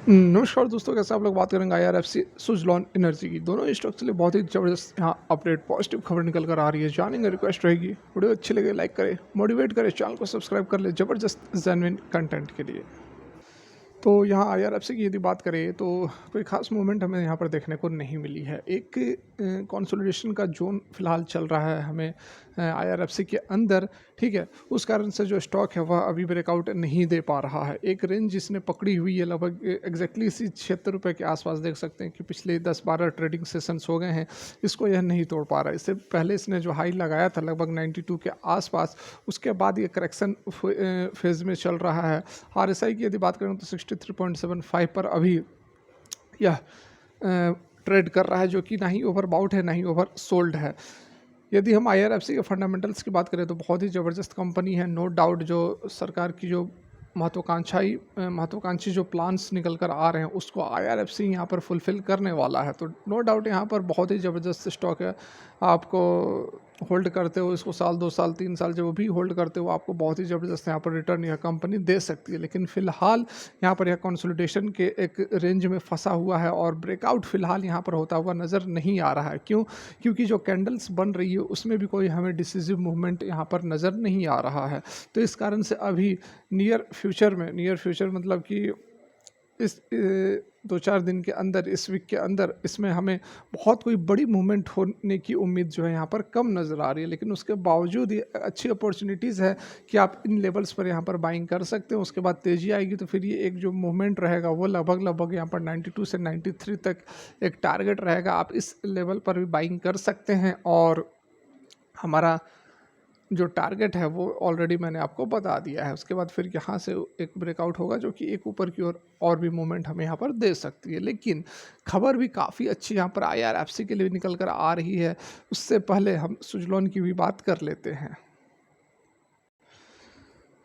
नमस्कार दोस्तों, कैसे आप लोग बात करेंगे आईआरएफसी सुज़लॉन एनर्जी की। दोनों स्टॉक्स के लिए बहुत ही ज़बरदस्त यहाँ अपडेट पॉजिटिव खबर निकल कर आ रही है। जानेंगे, रिक्वेस्ट रहेगी वीडियो अच्छी लगे लाइक करें, मोटिवेट करें, चैनल को सब्सक्राइब कर ले ज़बरदस्त जेन्युइन कंटेंट के लिए। तो यहाँ आईआरएफसी की यदि बात करें तो कोई ख़ास मूवमेंट हमें यहाँ पर देखने को नहीं मिली है। एक कंसोलिडेशन का ज़ोन फ़िलहाल चल रहा है हमें आईआरएफसी के अंदर, ठीक है? उस कारण से जो स्टॉक है वह अभी ब्रेकआउट नहीं दे पा रहा है। एक रेंज जिसने पकड़ी हुई है लगभग एग्जैक्टली इसी ₹76 के आसपास, देख सकते हैं कि पिछले 10-12 ट्रेडिंग सेशंस हो गए हैं, इसको यह नहीं तोड़ पा रहा है। इससे पहले इसने जो हाई लगाया था लगभग 92 के आसपास, उसके बाद ये करेक्शन फेज़ में चल रहा है। आरएसआई की यदि बात करें तो 63.75 पर अभी यह ट्रेड कर रहा है, जो कि ना ही ओवरबाउट है ना ही ओवर सोल्ड है। यदि हम आईआरएफसी के फंडामेंटल्स की बात करें तो बहुत ही ज़बरदस्त कंपनी है, नो डाउट। जो सरकार की जो महत्वाकांक्षी जो प्लान्स निकल कर आ रहे हैं उसको आईआरएफसी यहाँ पर फुलफ़िल करने वाला है। तो नो डाउट यहाँ पर बहुत ही ज़बरदस्त स्टॉक है। आपको होल्ड करते हो इसको साल 2 साल 3 साल जो भी होल्ड करते हो, आपको बहुत ही ज़बरदस्त यहाँ पर रिटर्न यह कंपनी दे सकती है। लेकिन फ़िलहाल यहाँ पर यह कंसोलिडेशन के एक रेंज में फंसा हुआ है और ब्रेकआउट फ़िलहाल यहाँ पर होता हुआ नज़र नहीं आ रहा है। क्यों? क्योंकि जो कैंडल्स बन रही है उसमें भी कोई हमें डिसिसिव मूवमेंट यहाँ पर नज़र नहीं आ रहा है। तो इस कारण से अभी नियर फ्यूचर मतलब कि इस 2-4 दिन के अंदर, इस वीक के अंदर इसमें हमें बहुत कोई बड़ी मूवमेंट होने की उम्मीद जो है यहाँ पर कम नज़र आ रही है। लेकिन उसके बावजूद ये अच्छी अपॉर्चुनिटीज़ है कि आप इन लेवल्स पर यहाँ पर बाइंग कर सकते हो। उसके बाद तेज़ी आएगी तो फिर ये एक जो मूवमेंट रहेगा वो लगभग यहाँ पर 92 से 93 तक एक टारगेट रहेगा। आप इस लेवल पर भी बाइंग कर सकते हैं और हमारा जो टारगेट है वो ऑलरेडी मैंने आपको बता दिया है। उसके बाद फिर यहाँ से एक ब्रेकआउट होगा जो कि एक ऊपर की ओर और भी मूवमेंट हमें यहाँ पर दे सकती है। लेकिन खबर भी काफ़ी अच्छी यहाँ पर आईआरएफसी के लिए निकल कर आ रही है। उससे पहले हम सुजलॉन की भी बात कर लेते हैं।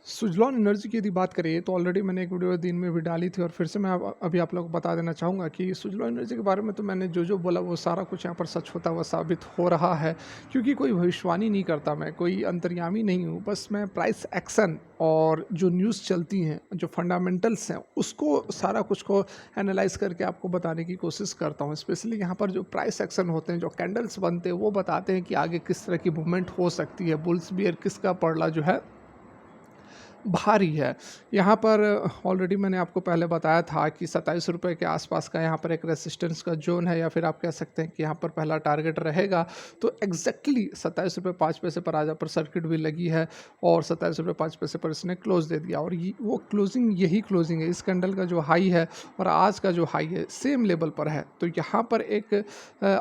सुजलॉन एनर्जी की यदि बात करें तो ऑलरेडी मैंने एक वीडियो दिन में भी डाली थी और फिर से मैं अभी आप लोगों को बता देना चाहूँगा कि सुजलॉन एनर्जी के बारे में तो मैंने जो बोला वो सारा कुछ यहाँ पर सच होता हुआ साबित हो रहा है। क्योंकि कोई भविष्यवाणी नहीं करता, मैं कोई अंतर्यामी नहीं हूँ, बस मैं प्राइस एक्शन और जो न्यूज़ चलती हैं, जो फंडामेंटल्स हैं, उसको सारा कुछ को एनालाइज करके आपको बताने की कोशिश करता हूँ। स्पेशली यहाँ पर जो प्राइस एक्शन होते हैं, जो कैंडल्स बनते हैं, वो बताते हैं कि आगे किस तरह की मूवमेंट हो सकती है, बुल्स बियर किसका पड़ला जो है भारी है। यहाँ पर ऑलरेडी मैंने आपको पहले बताया था कि ₹27 के आसपास का यहाँ पर एक रेजिस्टेंस का ज़ोन है, या फिर आप कह सकते हैं कि यहाँ पर पहला टारगेट रहेगा। तो एग्ज़ैक्टली ₹27.05 पर आज अपर सर्किट भी लगी है और ₹27.05 पर इसने क्लोज़ दे दिया और ये वो क्लोजिंग यही क्लोजिंग है। इस कैंडल का जो हाई है और आज का जो हाई है सेम लेवल पर है। तो यहाँ पर एक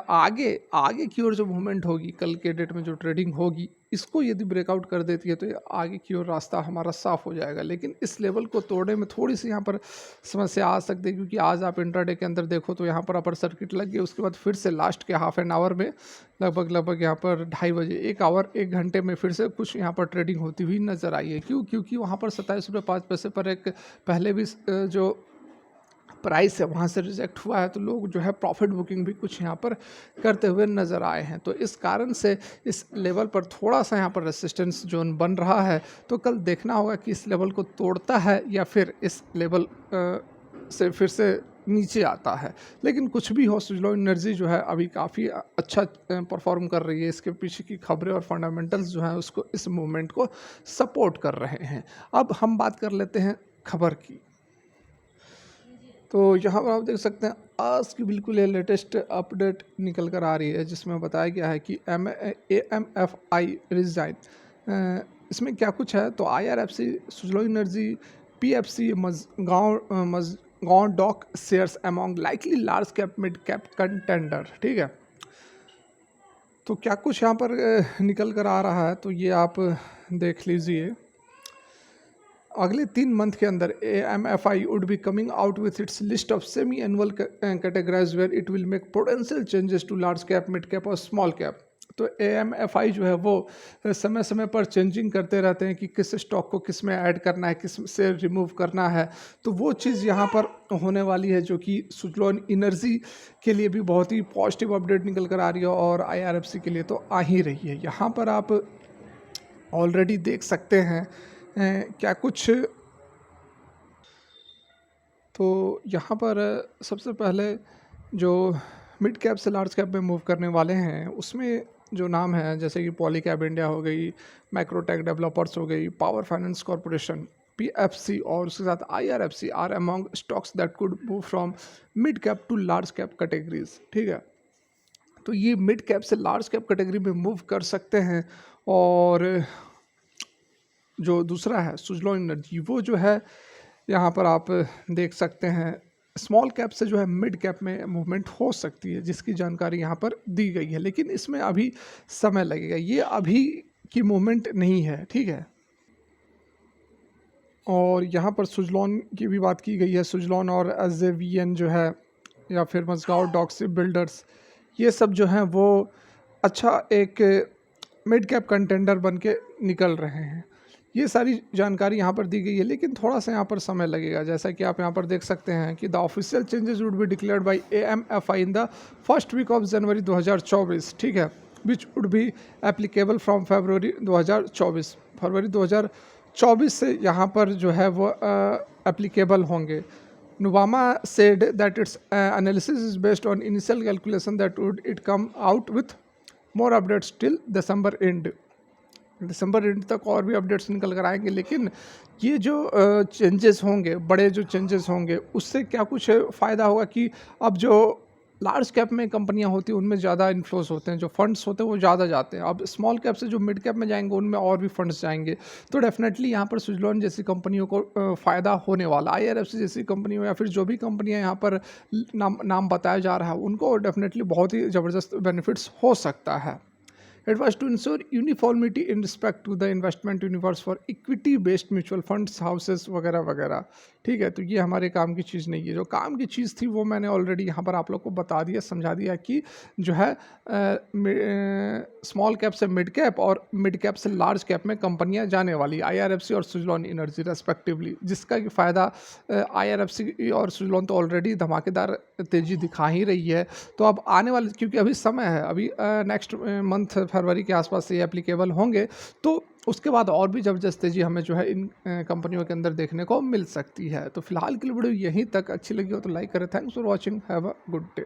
आगे आगे की ओर जो मूवमेंट होगी, कल के डेट में जो ट्रेडिंग होगी, इसको यदि ब्रेकआउट कर देती है तो ये आगे की ओर रास्ता हमारा साफ हो जाएगा। लेकिन इस लेवल को तोड़ने में थोड़ी सी यहाँ पर समस्या आ सकती है, क्योंकि आज आप इंट्राडे के अंदर देखो तो यहाँ पर अपर सर्किट लग गई। उसके बाद फिर से लास्ट के हाफ एन आवर में लगभग यहाँ पर 2:30 बजे 1 घंटे में फिर से कुछ यहाँ पर ट्रेडिंग होती हुई नजर आई है। क्यों? क्योंकि वहाँ पर ₹27.05 पर एक पहले भी जो प्राइस है वहाँ से रिजेक्ट हुआ है, तो लोग जो है प्रॉफिट बुकिंग भी कुछ यहाँ पर करते हुए नज़र आए हैं। तो इस कारण से इस लेवल पर थोड़ा सा यहाँ पर रेसिस्टेंस जोन बन रहा है। तो कल देखना होगा कि इस लेवल को तोड़ता है या फिर इस लेवल से फिर से नीचे आता है। लेकिन कुछ भी हो, सुजलॉन एनर्जी जो है अभी काफ़ी अच्छा परफॉर्म कर रही है। इसके पीछे की खबरें और फंडामेंटल्स जो हैं उसको, इस मूवमेंट को सपोर्ट कर रहे हैं। अब हम बात कर लेते हैं खबर की। तो यहाँ पर आप देख सकते हैं आज की बिल्कुल ये लेटेस्ट अपडेट निकल कर आ रही है, जिसमें बताया गया है कि AMFI रिजाइन। इसमें क्या कुछ है तो IRFC, Suzlon Energy, PFC Mazagon Dock shares among likely large cap mid cap contender, ठीक है। तो क्या कुछ यहाँ पर निकल कर आ रहा है तो ये आप देख लीजिए। अगले 3 मंथ के अंदर AMFI would be coming out with its list of semi annual categorise where it will make potential changes to large cap, mid cap और स्मॉल कैप। तो AMFI जो है वो समय समय पर चेंजिंग करते रहते हैं कि किस स्टॉक को किस में ऐड करना है, किस से रिमूव करना है। तो वो चीज़ यहाँ पर होने वाली है, जो कि सुजलॉन एनर्जी के लिए भी बहुत ही पॉजिटिव अपडेट निकल कर आ रही है और IRFC के लिए तो आ ही रही है। यहाँ पर आप ऑलरेडी देख सकते हैं क्या कुछ तो यहाँ पर सबसे पहले जो मिड कैप से लार्ज कैप में मूव करने वाले हैं, उसमें जो नाम है जैसे कि पॉलीकैब इंडिया हो गई, मैक्रोटेक डेवलपर्स हो गई, पावर फाइनेंस कॉर्पोरेशन, पीएफसी और उसके साथ IRFC are among stocks that could move from mid cap to large cap categories. ठीक है, तो ये मिड कैप से लार्ज कैप कैटेगरी में मूव कर सकते हैं। और जो दूसरा है सुजलॉन एनर्जी, वो जो है यहाँ पर आप देख सकते हैं स्मॉल कैप से जो है मिड कैप में मूवमेंट हो सकती है, जिसकी जानकारी यहाँ पर दी गई है, लेकिन इसमें अभी समय लगेगा, ये अभी की मूवमेंट नहीं है। ठीक है, और यहाँ पर सुजलॉन की भी बात की गई है। सुजलॉन और एजेवियन जो है या फिर मजगांव डॉक्सी बिल्डर्स, ये सब जो हैं वो अच्छा एक मिड कैप कंटेंडर बन के निकल रहे हैं। ये सारी जानकारी यहाँ पर दी गई है, लेकिन थोड़ा सा यहाँ पर समय लगेगा। जैसा कि आप यहाँ पर देख सकते हैं कि the official changes would be declared by AMFI in the first week of January 2024। ठीक है, which would be applicable from February 2024। फरवरी 2024 से यहाँ पर जो है वो एप्लीकेबल होंगे। Nuvama said that its analysis is based on initial calculation that would it come out with more updates till December end। December and तक और भी अपडेट्स निकल कर आएंगे, लेकिन ये जो चेंजेस होंगे, बड़े जो चेंजेस होंगे, उससे क्या कुछ फ़ायदा होगा कि अब जो लार्ज कैप में कंपनियां होती हैं उनमें ज़्यादा इन्फ्लोज होते हैं, जो फंड्स होते हैं वो ज़्यादा जाते हैं। अब स्मॉल कैप से जो मिड कैप में जाएंगे उनमें और भी फंड्स जाएंगे, तो डेफिनेटली यहाँ पर सुजलॉन जैसी कंपनियों को फ़ायदा होने वाला। आईआरएफसी जैसी कंपनियों या फिर जो भी कंपनियाँ यहाँ पर नाम बताया जा रहा है, उनको डेफिनेटली बहुत ही ज़बरदस्त बेनिफिट्स हो सकता है। It was to ensure uniformity in respect to the investment universe for equity based mutual funds houses वगैरह वगैरह। ठीक है, तो ये हमारे काम की चीज़ नहीं है। जो काम की चीज़ थी वो मैंने ऑलरेडी यहाँ पर आप लोग को बता दिया, समझा दिया कि जो है स्मॉल कैप से मिड कैप और मिड कैप से लार्ज कैप में कंपनियाँ जाने वाली, आईआरएफसी और सुजलॉन एनर्जी रेस्पेक्टिवली, जिसका कि फ़ायदा आईआरएफसी और सुजलॉन तो ऑलरेडी धमाकेदार तेज़ी दिखा ही रही है। तो अब आने वाले, क्योंकि अभी समय है, अभी नेक्स्ट मंथ फरवरी के आसपास से ये एप्लीकेबल होंगे, तो उसके बाद और भी ज़बरदस्त तेज़ी हमें जो है इन कंपनियों के अंदर देखने को मिल सकती है। तो फिलहाल के लिए वीडियो यहीं तक। अच्छी लगी हो तो लाइक करें। Thanks for watching, have a good day.